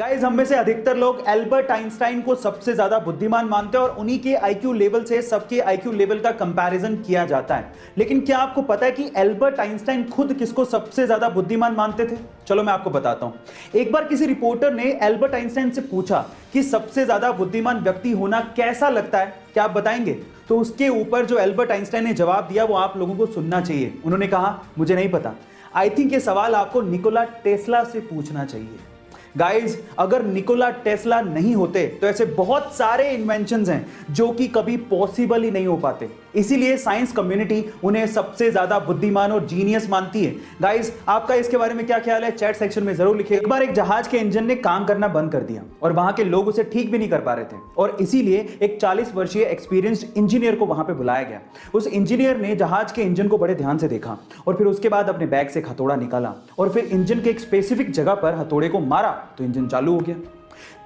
Guys, हम में से अधिकतर लोग एल्बर्ट आइंस्टाइन को सबसे ज्यादा बुद्धिमान मानते हैं और उन्हीं के आईक्यू लेवल से सबके आईक्यू लेवल का कंपैरिजन किया जाता है। लेकिन क्या आपको पता है कि एल्बर्ट आइंस्टाइन खुद किसको सबसे ज्यादा बुद्धिमान मानते थे? चलो मैं आपको बताता हूं। एक बार किसी रिपोर्टर ने एल्बर्ट आइंस्टाइन से पूछा कि सबसे ज्यादा बुद्धिमान व्यक्ति होना कैसा लगता है, क्या आप बताएंगे? तो उसके ऊपर जो एल्बर्ट आइंस्टाइन ने जवाब दिया वो आप लोगों को सुनना चाहिए। उन्होंने कहा, मुझे नहीं पता, आई थिंक ये सवाल आपको निकोला टेस्ला से पूछना चाहिए। गाइज, अगर निकोला टेस्ला नहीं होते तो ऐसे बहुत सारे इन्वेंशंस हैं जो कि कभी पॉसिबल ही नहीं हो पाते। इसीलिए साइंस कम्युनिटी उन्हें सबसे ज्यादा बुद्धिमान और जीनियस मानती है। गाइज, आपका इसके बारे में क्या ख्याल है? चैट सेक्शन में जरूर लिखिए। एक बार एक जहाज के इंजन ने काम करना बंद कर दिया और वहां के लोग उसे ठीक भी नहीं कर पा रहे थे और इसीलिए एक 40 वर्षीय एक्सपीरियंस्ड इंजीनियर को वहां पे बुलाया गया। उस इंजीनियर ने जहाज के इंजन को बड़े ध्यान से देखा और फिर उसके बाद अपने बैग से एक हथौड़ा निकाला और फिर इंजन के एक स्पेसिफिक जगह पर हथौड़े को मारा तो इंजन चालू हो गया।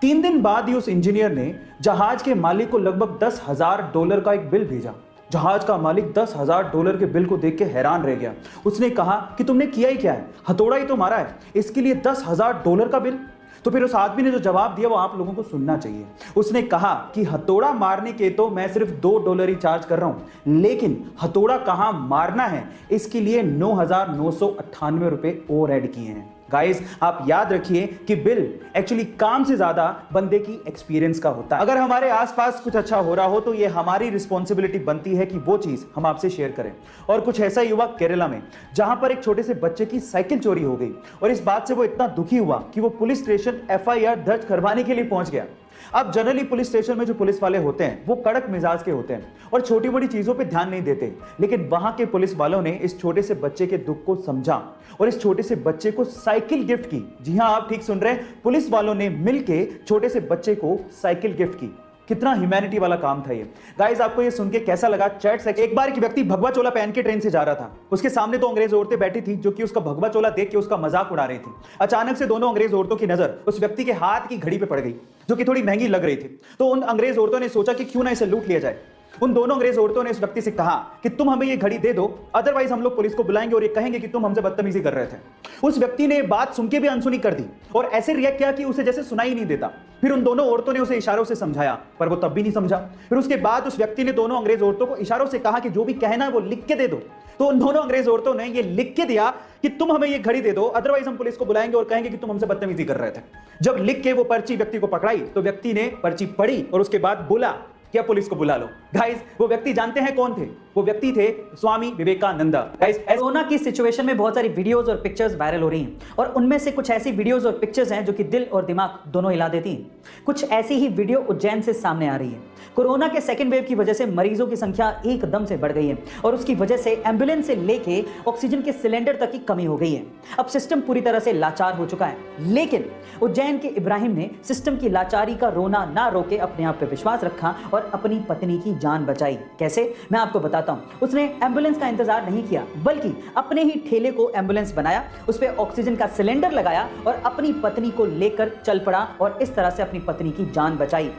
3 दिन बाद ही उस इंजीनियर ने जहाज के मालिक को लगभग $10,000 का एक बिल भेजा। जहाज का मालिक $10,000 के बिल को देख के हैरान रह गया। उसने कहा कि तुमने किया ही क्या है, हथौड़ा ही तो मारा है, इसके लिए $10,000 का बिल? तो फिर उस आदमी ने जो जवाब दिया वो आप लोगों को सुनना चाहिए। उसने कहा कि हथौड़ा मारने के तो मैं सिर्फ $2 ही चार्ज कर रहा हूं, लेकिन हथौड़ा कहां मारना है इसके लिए $9,998 और ऐड किए हैं। गाइस, आप याद रखिए कि बिल एक्चुअली काम से ज्यादा बंदे की एक्सपीरियंस का होता है। अगर हमारे आसपास कुछ अच्छा हो रहा हो तो ये हमारी रिस्पॉन्सिबिलिटी बनती है कि वो चीज हम आपसे शेयर करें। और कुछ ऐसा ही हुआ केरला में, जहां पर एक छोटे से बच्चे की साइकिल चोरी हो गई और इस बात से वो इतना दुखी हुआ कि वो पुलिस स्टेशन FIR दर्ज करवाने के लिए पहुंच गया। अब जनरली पुलिस स्टेशन में जो पुलिस वाले होते हैं वो कड़क मिजाज के होते हैं और छोटी बड़ी चीजों पे ध्यान नहीं देते, लेकिन वहां के पुलिस वालों ने इस छोटे से बच्चे के दुख को समझा और इस छोटे से बच्चे को साइकिल गिफ्ट की। जी हां, आप ठीक सुन रहे हैं, पुलिस वालों ने मिलके छोटे से बच्चे को साइकिल गिफ्ट की। कितना ह्यूमैनिटी वाला काम था ये। गाइस, आपको ये सुन के कैसा लगा? चैट से। एक बार एक व्यक्ति भगवा चोला पहन के ट्रेन से जा रहा था। उसके सामने 2 अंग्रेज औरतें बैठी थी जो कि उसका भगवा चोला देख के उसका मजाक उड़ा रही थी। अचानक से दोनों अंग्रेज औरतों की नजर उस व्यक्ति के हाथ की घड़ी पे पड़ गई जो कि थोड़ी महंगी लग रही थी। तो उन अंग्रेज औरतों ने सोचा कि क्यों ना इसे लूट लिया जाए। उन दोनों अंग्रेज औरतों ने इस व्यक्ति से कहा कि तुम हमें ये घड़ी दे दो, अदरवाइज हम लोग पुलिस को बुलाएंगे और ये कहेंगे कि तुम हमसे बदतमीजी कर रहे थे। उस व्यक्ति ने बात सुन के भी अनसुनी कर दी और ऐसे रिएक्ट किया कि उसे जैसे सुनाई नहीं देता। फिर उन दोनों औरतों ने उसे इशारों से समझाया पर वो तब भी नहीं समझा। फिर उसके बाद उस व्यक्ति ने दोनों अंग्रेज औरतों को इशारों से कहा कि जो भी कहना है वो लिख के दे दो। तो उन दोनों अंग्रेज औरतों ने ये लिख के दिया कि तुम हमें ये घड़ी दे दो, अदरवाइज हम पुलिस को बुलाएंगे और कहेंगे कि तुम हमसे बदतमीजी कर रहे थे। जब लिख के वो पर्ची व्यक्ति को पकड़ाई तो व्यक्ति ने पर्ची पढ़ी और उसके बाद बोला क्या पुलिस को बुला लो। गाइस, वो व्यक्ति जानते हैं कौन थे? वो व्यक्ति थे स्वामी विवेकानंद। गाइस, कोरोना की सिचुएशन में बहुत सारी वीडियोस और पिक्चर्स वायरल हो रही हैं और उनमें से कुछ ऐसी वीडियोस और पिक्चर्स हैं जो कि दिल और दिमाग दोनों हिला देती हैं। कुछ ऐसी ही वीडियो उज्जैन से सामने आ रही है। कोरोना के सेकेंड वेव की वजह से मरीजों की संख्या एकदम से बढ़ गई है और उसकी वजह से एम्बुलेंस से लेके ऑक्सीजन के सिलेंडर तक की कमी हो गई है। अब सिस्टम पूरी तरह से लाचार हो चुका है, लेकिन उज्जैन के इब्राहिम ने सिस्टम की लाचारी का रोना ना रोके अपने आप पे विश्वास रखा और अपनी पत्नी की जान बचाई। कैसे? मैं आपको बताता हूं। उसने एम्बुलेंस का इंतजार नहीं किया बल्कि अपने ही ठेले को एम्बुलेंस बनाया, उस पे ऑक्सीजन का सिलेंडर लगाया और अपनी पत्नी को लेकर चल पड़ा और इस तरह से अपनी पत्नी की जान बचाई।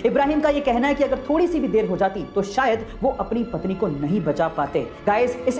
इब्राहिम का यह कहना है कि अगर थोड़ी सी भी देर हो जाती तो शायद वो अपनी पत्नी को नहीं बचा पाते। गाइस, इस